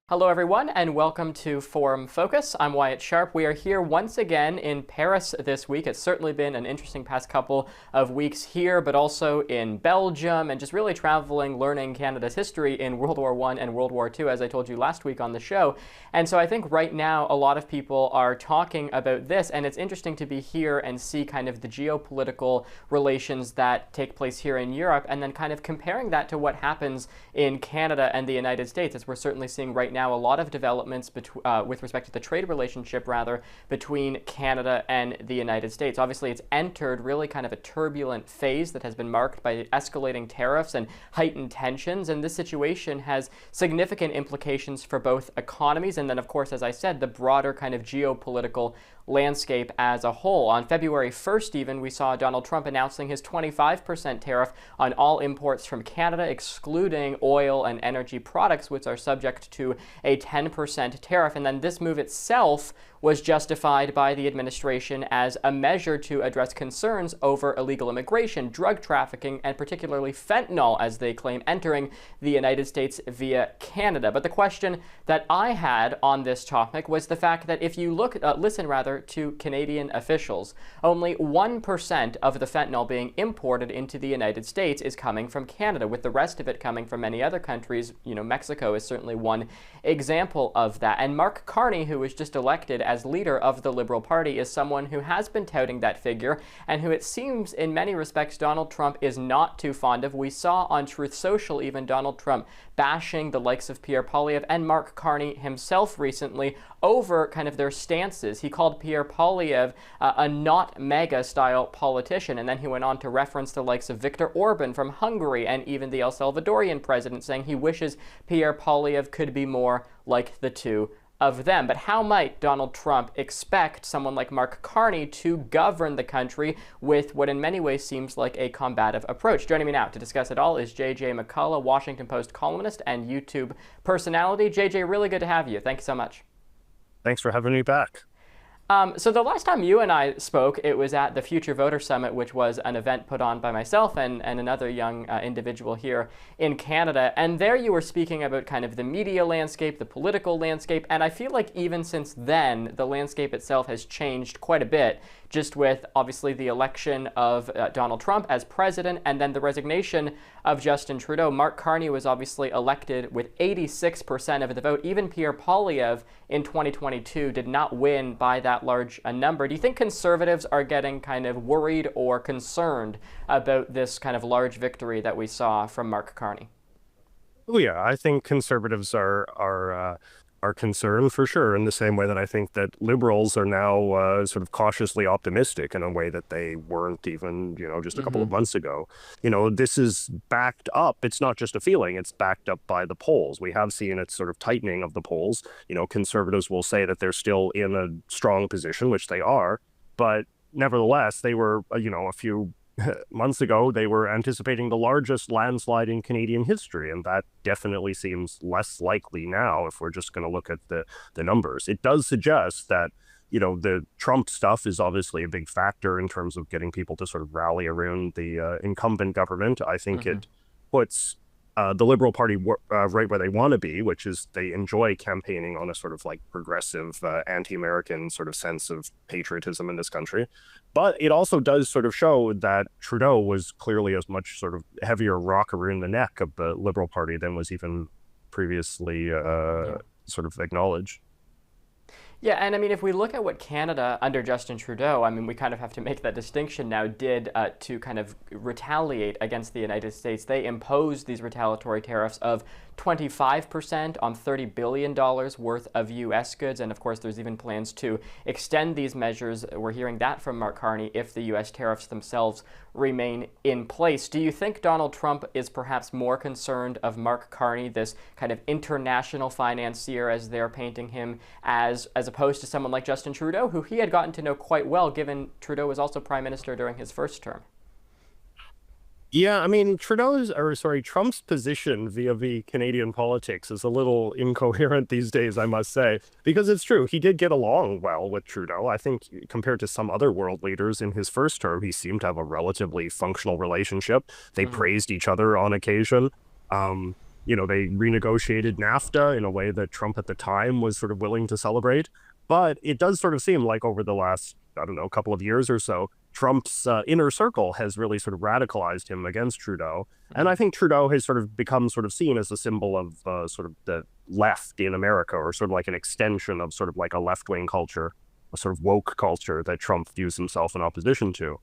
Hello, everyone, and welcome to Forum Focus. I'm Wyatt Sharpe. We are here once again in Paris this week. It's certainly been an interesting past couple of weeks here, but also in Belgium, and just really traveling, learning Canada's history in World War I and World War II, as I told you last week on the show. And so I think right now a lot of people are talking about this, and it's interesting to be here and see kind of the geopolitical relations that take place here in Europe, and then kind of comparing that to what happens in Canada and the United States, as we're certainly seeing right now a lot of developments with respect to the trade relationship, between Canada and the United States. Obviously, it's entered really kind of a turbulent phase that has been marked by escalating tariffs and heightened tensions, and this situation has significant implications for both economies and then, of course, as I said, the broader kind of geopolitical landscape as a whole. On February 1st, even, we saw Donald Trump announcing his 25% tariff on all imports from Canada, excluding oil and energy products, which are subject to a 10% tariff. And then this move itself was justified by the administration as a measure to address concerns over illegal immigration, drug trafficking, and particularly fentanyl, as they claim, entering the United States via Canada. But the question that I had on this topic was the fact that if you listen to Canadian officials, only 1% of the fentanyl being imported into the United States is coming from Canada, with the rest of it coming from many other countries. Mexico is certainly one example of that. And Mark Carney, who was just elected as leader of the Liberal Party, is someone who has been touting that figure and who it seems in many respects Donald Trump is not too fond of. We saw on Truth Social even Donald Trump bashing the likes of Pierre Poilievre and Mark Carney himself recently over kind of their stances. He called Pierre Poilievre a not MAGA style politician, and then he went on to reference the likes of Viktor Orban from Hungary and even the El Salvadorian president, saying he wishes Pierre Poilievre could be more like the two of them. But how might Donald Trump expect someone like Mark Carney to govern the country with what in many ways seems like a combative approach? Joining me now to discuss it all is JJ McCullough, Washington Post columnist and YouTube personality. JJ, really good to have you. Thank you so much. Thanks for having me back. So the last time you and I spoke, it was at the Future Voter Summit, which was an event put on by myself and another young individual here in Canada. And there you were speaking about kind of the media landscape, the political landscape. And I feel like even since then, the landscape itself has changed quite a bit, just with obviously the election of Donald Trump as president and then the resignation of Justin Trudeau. Mark Carney was obviously elected with 86% of the vote. Even Pierre Poilievre in 2022 did not win by that large a number. Do you think conservatives are getting kind of worried or concerned about this kind of large victory that we saw from Mark Carney? Oh yeah, I think conservatives are concerned for sure, in the same way that I think that liberals are now sort of cautiously optimistic in a way that they weren't even, just a couple of months ago. This is backed up. It's not just a feeling. It's backed up by the polls. We have seen it sort of tightening of the polls. Conservatives will say that they're still in a strong position, which they are, but nevertheless, they were, a few months ago, they were anticipating the largest landslide in Canadian history, and that definitely seems less likely now if we're just going to look at the numbers. It does suggest that, the Trump stuff is obviously a big factor in terms of getting people to sort of rally around the incumbent government. I think it puts the Liberal Party right where they want to be, which is they enjoy campaigning on a sort of like progressive, anti-American sort of sense of patriotism in this country. But it also does sort of show that Trudeau was clearly as much sort of heavier rock around the neck of the Liberal Party than was even previously sort of acknowledged. Yeah, and I mean, if we look at what Canada under Justin Trudeau, I mean, we kind of have to make that distinction now, did to kind of retaliate against the United States. They imposed these retaliatory tariffs of 25% on $30 billion worth of U.S. goods. And of course, there's even plans to extend these measures. We're hearing that from Mark Carney if the U.S. tariffs themselves remain in place. Do you think Donald Trump is perhaps more concerned of Mark Carney, this kind of international financier, as they're painting him, as opposed to someone like Justin Trudeau, who he had gotten to know quite well, given Trudeau was also prime minister during his first term? Yeah, I mean, Trump's position via Canadian politics is a little incoherent these days, I must say, because it's true. He did get along well with Trudeau. I think compared to some other world leaders in his first term, he seemed to have a relatively functional relationship. They praised each other on occasion. They renegotiated NAFTA in a way that Trump at the time was sort of willing to celebrate. But it does sort of seem like over the last, I don't know, couple of years or so, Trump's inner circle has really sort of radicalized him against Trudeau. And I think Trudeau has sort of become sort of seen as a symbol of sort of the left in America, or sort of like an extension of sort of like a left-wing culture, a sort of woke culture that Trump views himself in opposition to.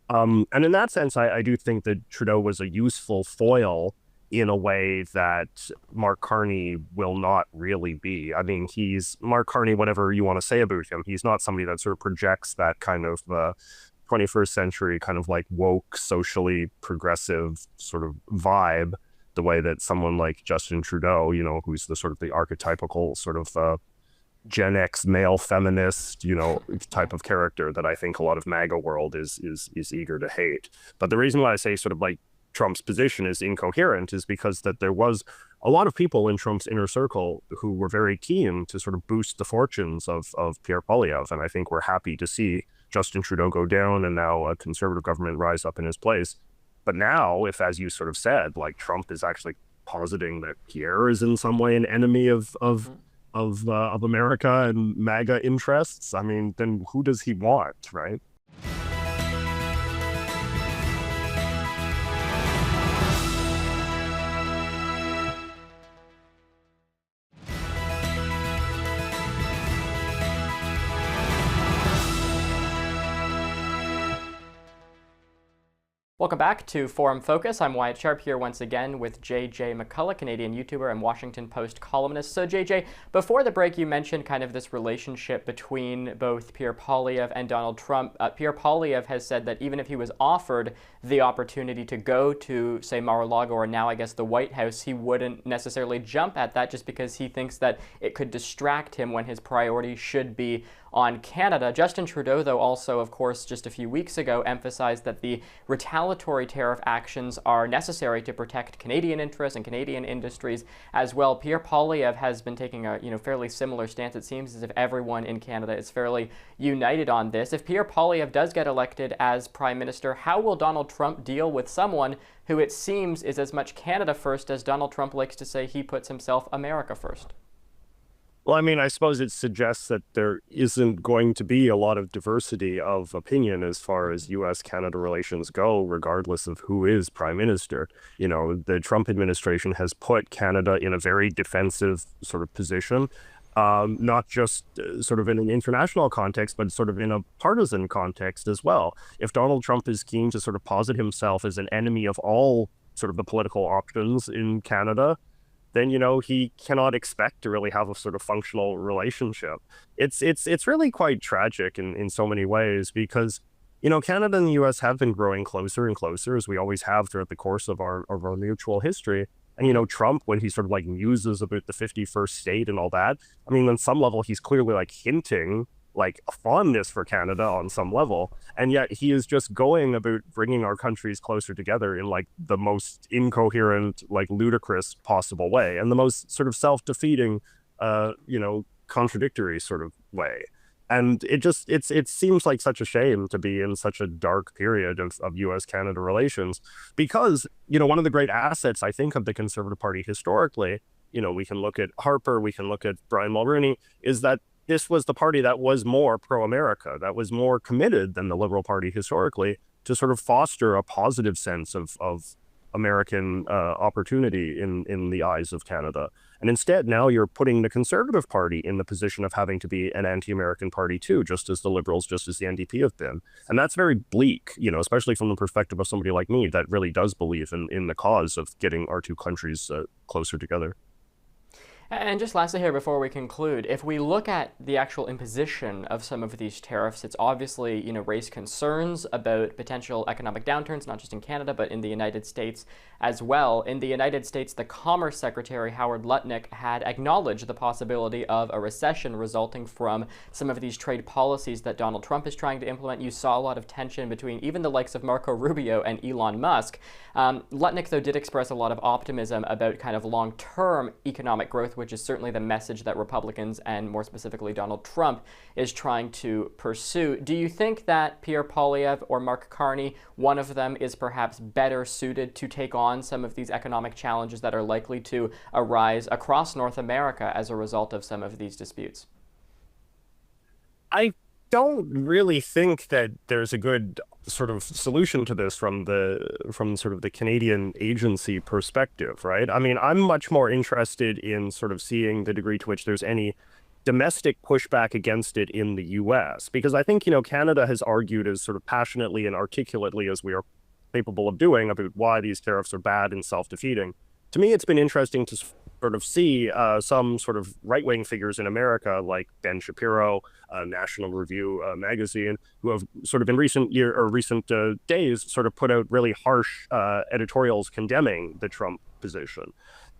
And in that sense, I do think that Trudeau was a useful foil in a way that Mark Carney will not really be. I mean, he's Mark Carney, whatever you want to say about him, he's not somebody that sort of projects that kind of 21st century kind of like woke, socially progressive sort of vibe, the way that someone like Justin Trudeau, who's the sort of the archetypical sort of Gen X male feminist, type of character that I think a lot of MAGA world is eager to hate. But the reason why I say sort of like Trump's position is incoherent is because that there was a lot of people in Trump's inner circle who were very keen to sort of boost the fortunes of Pierre Poilievre. And I think we're happy to see Justin Trudeau go down and now a conservative government rise up in his place. But now, if, as you sort of said, like Trump is actually positing that Pierre is in some way an enemy of America and MAGA interests, I mean, then who does he want, right? Welcome back to Forum Focus. I'm Wyatt Sharpe here once again with JJ McCullough, Canadian YouTuber and Washington Post columnist. So JJ, before the break you mentioned kind of this relationship between both Pierre Poilievre and Donald Trump. Pierre Poilievre has said that even if he was offered the opportunity to go to, say, Mar-a-Lago or now I guess the White House, he wouldn't necessarily jump at that just because he thinks that it could distract him when his priority should be on Canada. Justin Trudeau, though, also, of course, just a few weeks ago emphasized that the retaliatory tariff actions are necessary to protect Canadian interests and Canadian industries as well. Pierre Poilievre has been taking a fairly similar stance. It seems as if everyone in Canada is fairly united on this. If Pierre Poilievre does get elected as Prime Minister, how will Donald Trump deal with someone who it seems is as much Canada first as Donald Trump likes to say he puts himself America first? Well, I mean, I suppose it suggests that there isn't going to be a lot of diversity of opinion as far as U.S.-Canada relations go, regardless of who is prime minister. The Trump administration has put Canada in a very defensive sort of position, not just sort of in an international context, but sort of in a partisan context as well. If Donald Trump is keen to sort of posit himself as an enemy of all sort of the political options in Canada, then, he cannot expect to really have a sort of functional relationship. It's really quite tragic in so many ways because, Canada and the U.S. have been growing closer and closer, as we always have throughout the course of our mutual history. And, Trump, when he sort of like muses about the 51st state and all that, I mean, on some level, he's clearly like hinting like a fondness for Canada on some level. And yet he is just going about bringing our countries closer together in like the most incoherent, like ludicrous possible way and the most sort of self-defeating, contradictory sort of way. And it seems like such a shame to be in such a dark period of U.S.-Canada relations because, one of the great assets, I think, of the Conservative Party historically, we can look at Harper, we can look at Brian Mulroney, is that this was the party that was more pro-America, that was more committed than the Liberal Party historically to sort of foster a positive sense of American opportunity in the eyes of Canada. And instead, now you're putting the Conservative Party in the position of having to be an anti-American party too, just as the Liberals, just as the NDP have been. And that's very bleak, especially from the perspective of somebody like me that really does believe in the cause of getting our two countries closer together. And just lastly here before we conclude, if we look at the actual imposition of some of these tariffs, it's obviously, raised concerns about potential economic downturns, not just in Canada, but in the United States as well. In the United States, the Commerce Secretary, Howard Lutnick, had acknowledged the possibility of a recession resulting from some of these trade policies that Donald Trump is trying to implement. You saw a lot of tension between even the likes of Marco Rubio and Elon Musk. Lutnick, though, did express a lot of optimism about kind of long-term economic growth forth, which is certainly the message that Republicans and more specifically Donald Trump is trying to pursue. Do you think that Pierre Poilievre or Mark Carney, one of them, is perhaps better suited to take on some of these economic challenges that are likely to arise across North America as a result of some of these disputes? I don't really think that there's a good sort of solution to this from sort of the Canadian agency perspective, right? I mean, I'm much more interested in sort of seeing the degree to which there's any domestic pushback against it in the US, because I think, Canada has argued as sort of passionately and articulately as we are capable of doing about why these tariffs are bad and self-defeating. To me, it's been interesting to sort of see some sort of right-wing figures in America, like Ben Shapiro, National Review magazine, who have sort of in recent days sort of put out really harsh editorials condemning the Trump position.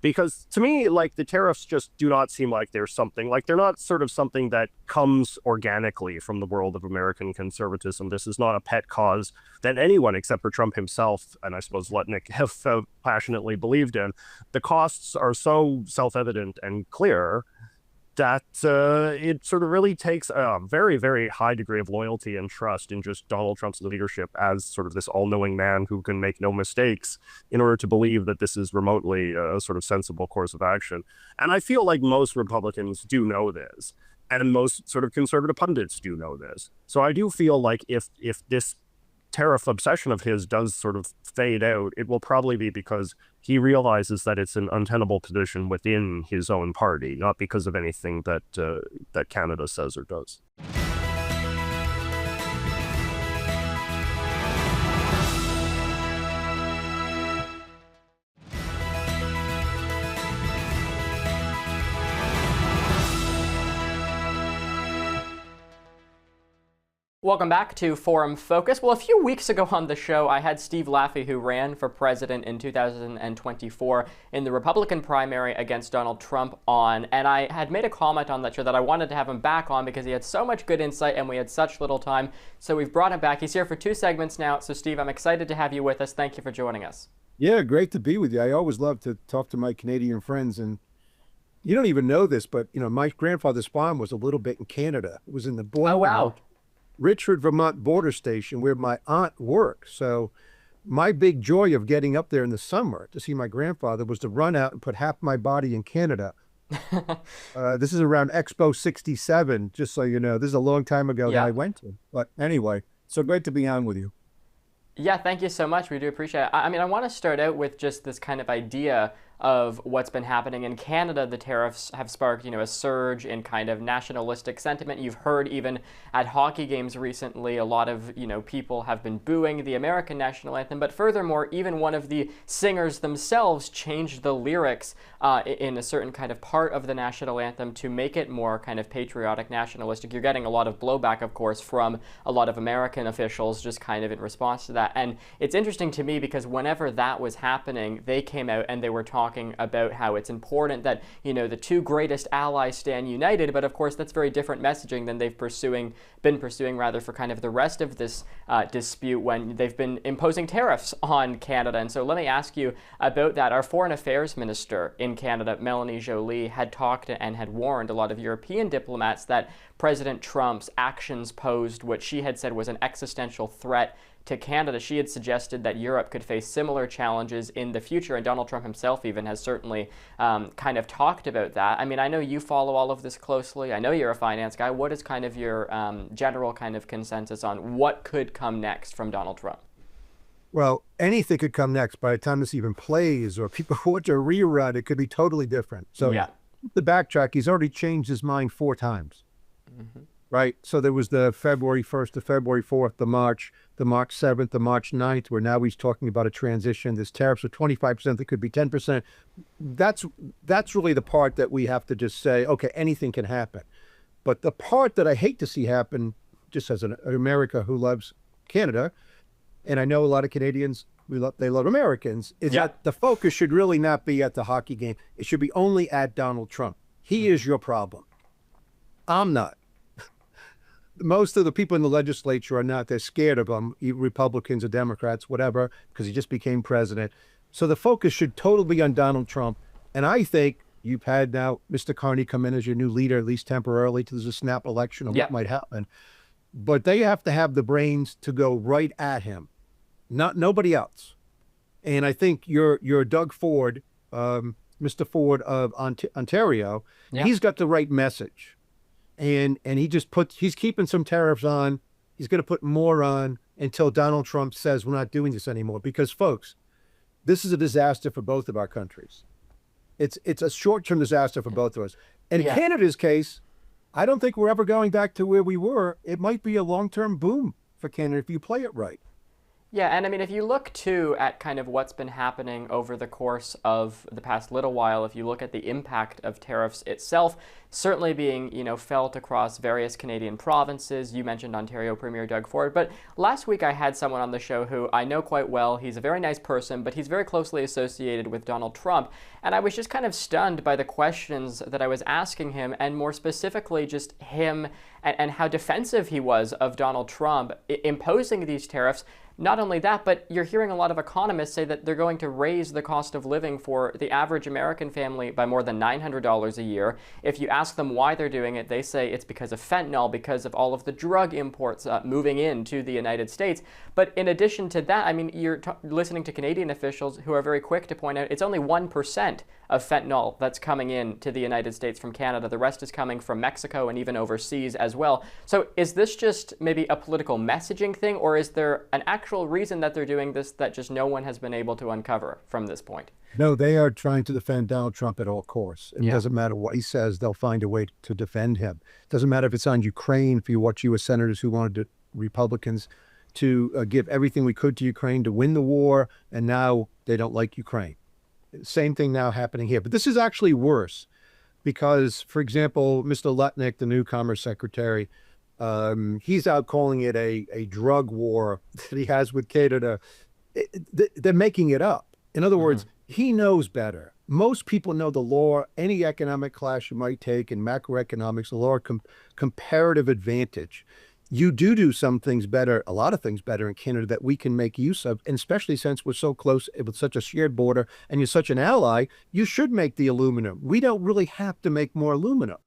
Because to me, like, the tariffs just do not seem like they're not sort of something that comes organically from the world of American conservatism. This is not a pet cause that anyone except for Trump himself, and I suppose Lutnick, have passionately believed in. The costs are so self-evident and clear that it sort of really takes a very, very high degree of loyalty and trust in just Donald Trump's leadership as sort of this all-knowing man who can make no mistakes in order to believe that this is remotely a sort of sensible course of action. And I feel like most Republicans do know this, and most sort of conservative pundits do know this. So I do feel like if this tariff obsession of his does sort of fade out, it will probably be because he realizes that it's an untenable position within his own party, not because of anything that Canada says or does. Welcome back to Forum Focus. Well, a few weeks ago on the show, I had Steve Laffey, who ran for president in 2024 in the Republican primary against Donald Trump, on, and I had made a comment on that show that I wanted to have him back on because he had so much good insight and we had such little time. So we've brought him back. He's here for 2 segments now. So Steve, I'm excited to have you with us. Thank you for joining us. Yeah, great to be with you. I always love to talk to my Canadian friends, and you don't even know this, but my grandfather's farm was a little bit in Canada. It was in the Richford, Vermont border station where my aunt worked. So my big joy of getting up there in the summer to see my grandfather was to run out and put half my body in Canada. This is around Expo 67, just so you know. This is a long time ago that I went to. But anyway, so great to be on with you. Yeah, thank you so much. We do appreciate it. I mean, I want to start out with just this kind of idea of what's been happening in Canada. The tariffs have sparked, a surge in kind of nationalistic sentiment. You've heard even at hockey games recently, a lot of, people have been booing the American national anthem. But furthermore, even one of the singers themselves changed the lyrics in a certain kind of part of the national anthem to make it more kind of patriotic, nationalistic. You're getting a lot of blowback, of course, from a lot of American officials just kind of in response to that. And it's interesting to me because whenever that was happening, they came out and they were talking about how it's important that, the 2 greatest allies stand united. But of course, that's very different messaging than they've been pursuing for kind of the rest of this dispute when they've been imposing tariffs on Canada. And so let me ask you about that. Our foreign affairs minister in Canada, Melanie Joly, had talked and had warned a lot of European diplomats that President Trump's actions posed what she had said was an existential threat to Canada. She had suggested that Europe could face similar challenges in the future, and Donald Trump himself even has certainly kind of talked about that. I mean, I know you follow all of this closely. I know you're a finance guy. What is kind of your general kind of consensus on what could come next from Donald Trump? Well, anything could come next. By the time this even plays or people want to rerun, it could be totally different. So the backtrack, he's already changed his mind 4 times. Mm-hmm. Right. So there was the February 1st, the February 4th, the March 7th, the March 9th, where now he's talking about a transition. There's tariffs of 25%, that could be 10%. That's really the part that we have to just say, okay, anything can happen. But the part that I hate to see happen, just as an America who loves Canada, and I know a lot of Canadians, they love Americans, is that the focus should really not be at the hockey game. It should be only at Donald Trump. He is your problem. I'm not. Most of the people in the legislature are not. They're scared of him, Republicans or Democrats, whatever, because he just became president. So the focus should totally be on Donald Trump. And I think You've had now Mr. Carney come in as your new leader, at least temporarily, till there's a snap election of what might happen. But they have to have the brains to go right at him, not nobody else. And I think your Doug Ford, Mr. Ford of Ontario, he's got the right message. And he's keeping some tariffs on. He's going to put more on until Donald Trump says we're not doing this anymore. Because, folks, this is a disaster for both of our countries. It's a short-term disaster for both of us. And in Canada's case, I don't think we're ever going back to where we were. It might be a long-term boom for Canada if you play it right. Yeah, and I mean, if you look too at kind of what's been happening over the course of the past little while, if you look at the impact of tariffs itself, certainly being, felt across various Canadian provinces. You mentioned Ontario Premier Doug Ford, but last week I had someone on the show who I know quite well. He's a very nice person, but he's very closely associated with Donald Trump, and I was just kind of stunned by the questions that I was asking him, and more specifically just him and how defensive he was of Donald Trump imposing these tariffs. Not only that, but you're hearing a lot of economists say that they're going to raise the cost of living for the average American family by more than $900 a year. If you ask them why they're doing it, they say it's because of fentanyl, because of all of the drug imports moving into the United States. But in addition to that, I mean, you're listening to Canadian officials who are very quick to point out it's only 1% of fentanyl that's coming in to the United States from Canada. The rest is coming from Mexico and even overseas as well. So is this just maybe a political messaging thing, or is there an actual reason that they're doing this that just no one has been able to uncover from this point? No, they are trying to defend Donald Trump at all costs. It doesn't matter what he says, they'll find a way to defend him. It doesn't matter if it's on Ukraine, if you watch U.S. senators who wanted Republicans to give everything we could to Ukraine to win the war, and now they don't like Ukraine. Same thing now happening here. But this is actually worse because, for example, Mr. Lutnick, the new Commerce Secretary, he's out calling it a drug war that he has with Canada. They're making it up. In other words, he knows better. Most people know the law, any economic class you might take in macroeconomics, the law of comparative advantage. You do some things better, a lot of things better in Canada that we can make use of, and especially since we're so close with such a shared border and you're such an ally, you should make the aluminum. We don't really have to make more aluminum.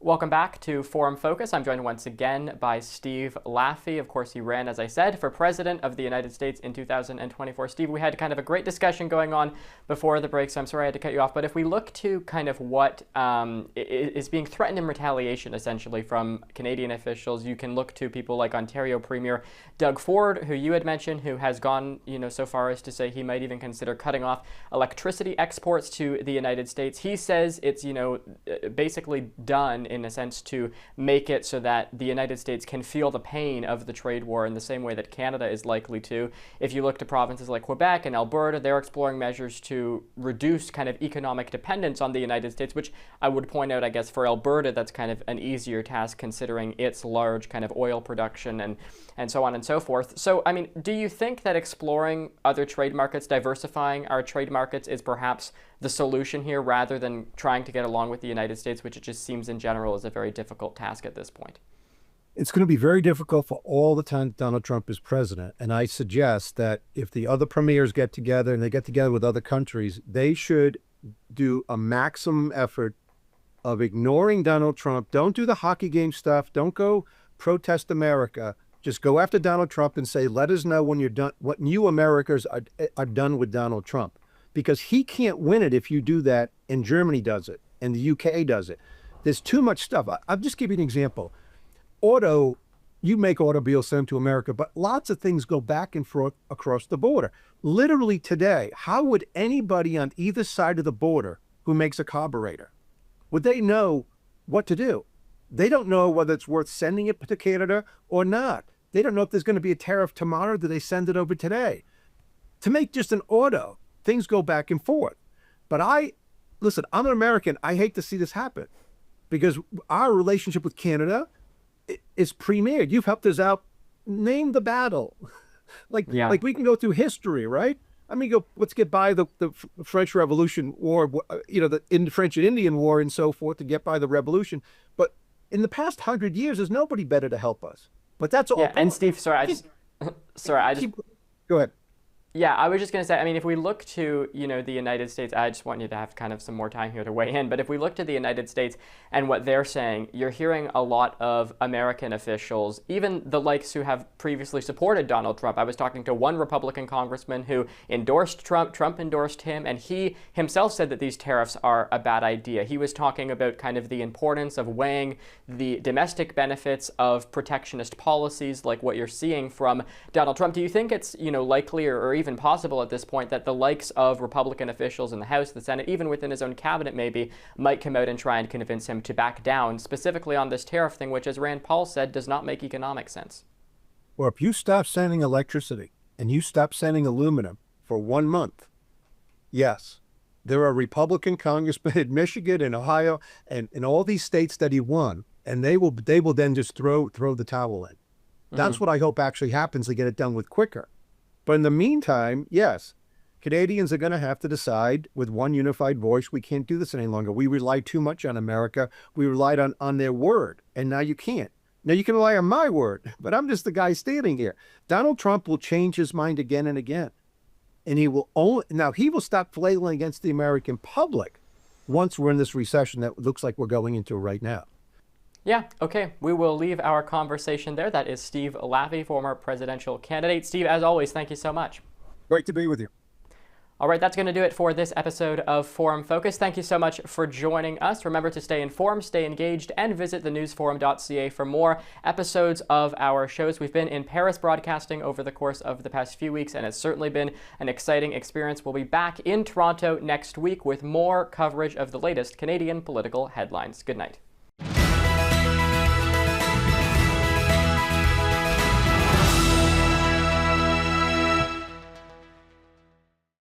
Welcome back to Forum Focus. I'm joined once again by Steve Laffey. Of course, he ran, as I said, for President of the United States in 2024. Steve, we had kind of a great discussion going on before the break, so I'm sorry I had to cut you off. But if we look to kind of what is being threatened in retaliation, essentially, from Canadian officials, you can look to people like Ontario Premier Doug Ford, who you had mentioned, who has gone, so far as to say he might even consider cutting off electricity exports to the United States. He says it's, basically done in a sense to make it so that the United States can feel the pain of the trade war in the same way that Canada is likely to. If you look to provinces like Quebec and Alberta, they're exploring measures to reduce kind of economic dependence on the United States, which I would point out, I guess, for Alberta, that's kind of an easier task considering its large kind of oil production and so on and so forth. So, I mean, do you think that exploring other trade markets, diversifying our trade markets is perhaps the solution here rather than trying to get along with the United States, which it just seems in general is a very difficult task at this point? It's going to be very difficult for all the time Donald Trump is president. And I suggest that if the other premiers get together and they get together with other countries, they should do a maximum effort of ignoring Donald Trump. Don't do the hockey game stuff. Don't go protest America. Just go after Donald Trump and say, let us know when you're done, what you Americans are done with Donald Trump. Because he can't win it if you do that, and Germany does it, and the UK does it. There's too much stuff. I'll just give you an example. You make automobiles, send them to America, but lots of things go back and forth across the border. Literally today, how would anybody on either side of the border who makes a carburetor, would they know what to do? They don't know whether it's worth sending it to Canada or not. They don't know if there's going to be a tariff tomorrow. Do they send it over today? To make just an auto, things go back and forth. But listen, I'm an American. I hate to see this happen because our relationship with Canada is premiered. You've helped us out. Name the battle. Like we can go through history, right? I mean, let's get by the French Revolution War, the French and Indian War and so forth to get by the revolution. But in the past 100 years, there's nobody better to help us. But that's all. Yeah, and Steve, Go ahead. Yeah, I was just going to say, I mean, if we look to, the United States, I just want you to have kind of some more time here to weigh in, but if we look to the United States and what they're saying, you're hearing a lot of American officials, even the likes who have previously supported Donald Trump. I was talking to one Republican congressman who endorsed Trump, Trump endorsed him, and he himself said that these tariffs are a bad idea. He was talking about kind of the importance of weighing the domestic benefits of protectionist policies like what you're seeing from Donald Trump. Do you think it's, likely or even possible at this point that the likes of Republican officials in the House, the Senate, even within his own cabinet maybe, might come out and try and convince him to back down, specifically on this tariff thing, which, as Rand Paul said, does not make economic sense? Well, if you stop sending electricity and you stop sending aluminum for 1 month, yes, there are Republican congressmen in Michigan and Ohio and in all these states that he won, and they will then just throw the towel in. That's what I hope actually happens to get it done with quicker. But in the meantime, yes, Canadians are going to have to decide with one unified voice, we can't do this any longer. We rely too much on America. We relied on their word, and now you can't. Now you can rely on my word, but I'm just the guy standing here. Donald Trump will change his mind again and again. And he will stop flailing against the American public once we're in this recession that looks like we're going into right now. Yeah, okay. We will leave our conversation there. That is Steve Laffey, former presidential candidate. Steve, as always, thank you so much. Great to be with you. All right, that's going to do it for this episode of Forum Focus. Thank you so much for joining us. Remember to stay informed, stay engaged, and visit thenewsforum.ca for more episodes of our shows. We've been in Paris broadcasting over the course of the past few weeks, and it's certainly been an exciting experience. We'll be back in Toronto next week with more coverage of the latest Canadian political headlines. Good night.